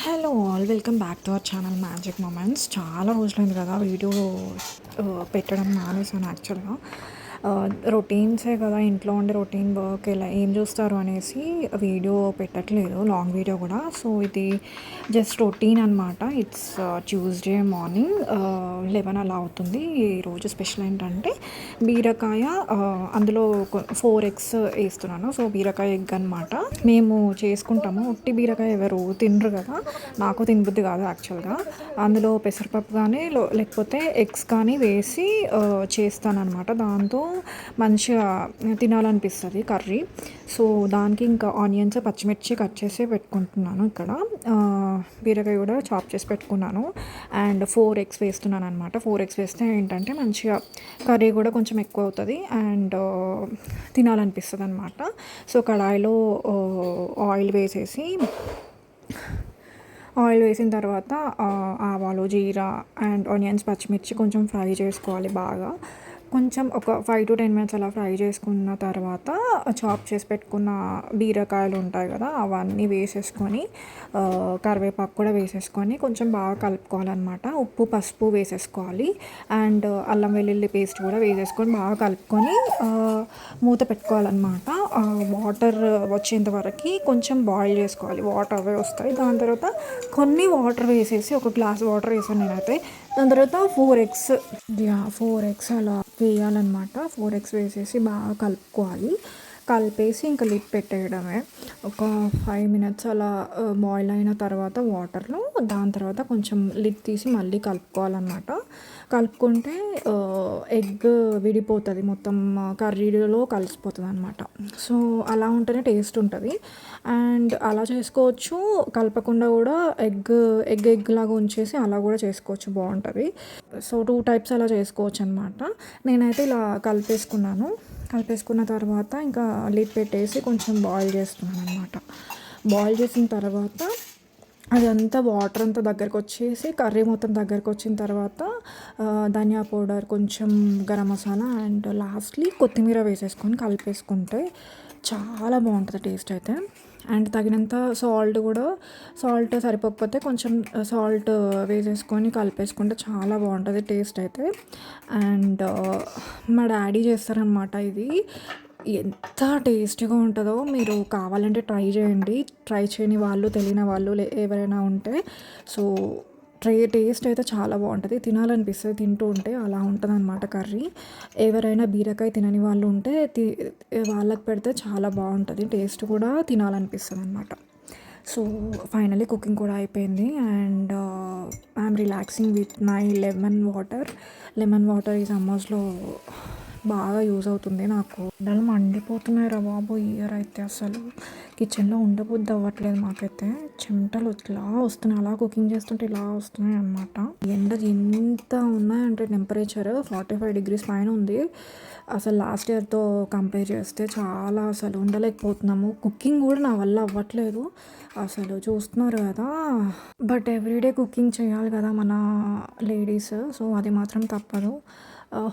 Hello all welcome back to our channel magic moments. చాలా రోజులైంది కదా వీడియో పెట్టడం మానేసాను యాక్చువల్గా. రొటీన్సే కదా, ఇంట్లో ఉండే రొటీన్ వర్క్ ఇలా ఏం చూస్తారు అనేసి వీడియో పెట్టట్లేదు, లాంగ్ వీడియో కూడా. సో ఇది జస్ట్ రొటీన్ అనమాట. ఇట్స్ ట్యూస్డే మార్నింగ్ 11 అలా అవుతుంది. ఈరోజు స్పెషల్ ఏంటంటే బీరకాయ, అందులో 4 ఎగ్స్ వేస్తున్నాను. సో బీరకాయ ఎగ్ అనమాట. మేము చేసుకుంటాము. ఉట్టి బీరకాయ ఎవరు తినరు కదా, నాకు తినబుద్ధి కాదు యాక్చువల్గా. అందులో పెసరపప్పు కానీ లేకపోతే ఎగ్స్ కానీ వేసి చేస్తానన్నమాట. దాంతో మంచిగా తినాలనిపిస్తుంది కర్రీ. సో దానికి ఇంకా ఆనియన్స్, పచ్చిమిర్చి కట్ చేసి పెట్టుకుంటున్నాను ఇక్కడ. బీరకాయ కూడా చాప్ చేసి పెట్టుకున్నాను. అండ్ 4 ఎగ్స్ వేస్తున్నాను అనమాట. 4 ఎగ్స్ వేస్తే ఏంటంటే మంచిగా కర్రీ కూడా కొంచెం ఎక్కువ అవుతుంది అండ్ తినాలనిపిస్తుంది అనమాట. సో కడాయిలో ఆయిల్ వేసేసి, ఆయిల్ వేసిన తర్వాత ఆవాలు, జీరా అండ్ ఆనియన్స్, పచ్చిమిర్చి కొంచెం ఫ్రై చేసుకోవాలి బాగా. కొంచెం ఒక 5 to 10 minutes అలా ఫ్రై చేసుకున్న తర్వాత చాప్ చేసి పెట్టుకున్న బీరకాయలు ఉంటాయి కదా, అవన్నీ వేసేసుకొని కరివేపాకు కూడా వేసేసుకొని కొంచెం బాగా కలుపుకోవాలన్నమాట. ఉప్పు, పసుపు వేసేసుకోవాలి అండ్ అల్లం వెల్లుల్లి పేస్ట్ కూడా వేసేసుకొని బాగా కలుపుకొని మూత పెట్టుకోవాలన్నమాట. వాటర్ వచ్చేంత వరకు కొంచెం బాయిల్ చేసుకోవాలి. వాటర్ అవే వస్తాయి. దాని తర్వాత కొన్ని వాటర్ వేసేసి, ఒక గ్లాస్ వాటర్ వేసాను నేనైతే. దాని తర్వాత 4 ఎగ్స్, 4 ఎగ్స్ అలా వేయాలన్నమాట. 4 ఎగ్స్ వేసేసి బాగా కలుపుకోవాలి. కలిపేసి ఇంకా లిడ్ పెట్టేయడమే. ఒక 5 minutes అలా బాయిల్ అయిన తర్వాత వాటర్లో, దాని తర్వాత కొంచెం లిడ్ తీసి మళ్ళీ కలుపుకోవాలన్నమాట. కలుపుకుంటే ఎగ్ విడిపోతుంది, మొత్తం కర్రీలో కలిసిపోతుంది అనమాట. సో అలా ఉంటేనే టేస్ట్ ఉంటుంది. అండ్ అలా చేసుకోవచ్చు, కలపకుండా కూడా ఎగ్ లాగా ఉంచేసి అలా కూడా చేసుకోవచ్చు, బాగుంటుంది. సో 2 types అలా చేసుకోవచ్చు అనమాట. నేనైతే ఇలా కలిపేసుకున్న తర్వాత ఇంకా లిడ్ పెట్టేసి కొంచెం బాయిల్ చేస్తున్నాను అనమాట. బాయిల్ చేసిన తర్వాత అదంతా వాటర్ అంతా దగ్గరకు వచ్చేసి, కర్రీ మొత్తం దగ్గరకు వచ్చిన తర్వాత ధనియా పౌడర్, కొంచెం గరం మసాలా అండ్ లాస్ట్లీ కొత్తిమీర వేసేసుకొని కలిపేసుకుంటే చాలా బాగుంటుంది టేస్ట్ అయితే. అండ్ తగినంత సాల్ట్ సరిపోకపోతే కొంచెం సాల్ట్ వేసేసుకొని కలిపేసుకుంటే చాలా బాగుంటుంది టేస్ట్ అయితే. అండ్ మా డాడీ చేస్తారనమాట ఇది. ఎంత టేస్టీగా ఉంటుందో, మీరు కావాలంటే ట్రై చేయండి. ట్రై చేయని వాళ్ళు, తెలియని వాళ్ళు ఎవరైనా ఉంటే. సో టేస్ట్ అయితే చాలా బాగుంటుంది, తినాలనిపిస్తుంది తింటూ ఉంటే. అలా ఉంటుంది అనమాట కర్రీ. ఎవరైనా బీరకాయ తినని వాళ్ళు ఉంటే వాళ్ళకి పెడితే చాలా బాగుంటుంది, టేస్ట్ కూడా తినాలనిపిస్తుంది అనమాట. సో ఫైనలీ కుకింగ్ కూడా అయిపోయింది and I'm relaxing with my lemon water ఈ సమ్మర్స్లో బాగా యూజ్ అవుతుంది నాకు. ఎండలు మండిపోతున్నాయి రా బాబు. ఇయర్ అయితే అసలు కిచెన్లో ఉండబుద్ధి అవ్వట్లేదు మాకైతే. చెమటలు ఇలా వస్తున్నాయి, అలా కుకింగ్ చేస్తుంటే ఇలా వస్తున్నాయి అనమాట. ఎండలు ఎంత ఉన్నాయంటే టెంపరేచర్ 45 degrees పైన ఉంది. అసలు లాస్ట్ ఇయర్తో కంపేర్ చేస్తే చాలా అసలు ఉండలేకపోతున్నాము. కుకింగ్ కూడా నా వల్ల అవ్వట్లేదు అసలు, చూస్తున్నారు కదా. బట్ ఎవ్రీడే కుకింగ్ చేయాలి కదా మన లేడీస్. సో అది మాత్రం తప్పదు.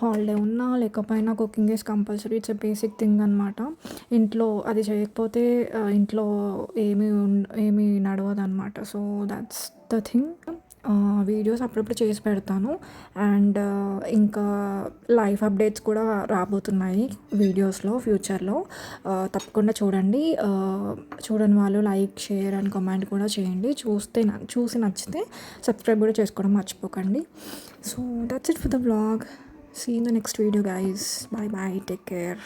హాలిడే ఉన్నా లేకపోయినా cooking is compulsory. It's a basic thing అనమాట. ఇంట్లో అది చేయకపోతే ఇంట్లో ఏమీ నడవదు అనమాట. So that's the thing. Videos అప్పుడప్పుడు చేసి పెడతాను అండ్ ఇంకా లైఫ్ అప్డేట్స్ కూడా రాబోతున్నాయి వీడియోస్లో ఫ్యూచర్లో. తప్పకుండా చూడండి. చూడని వాళ్ళు లైక్, షేర్ అండ్ కామెంట్ కూడా చేయండి. చూసి నచ్చితే సబ్స్క్రైబ్ కూడా చేసుకోవడం మర్చిపోకండి. So that's it for the vlog. See you in the next video guys. Bye bye. Take care.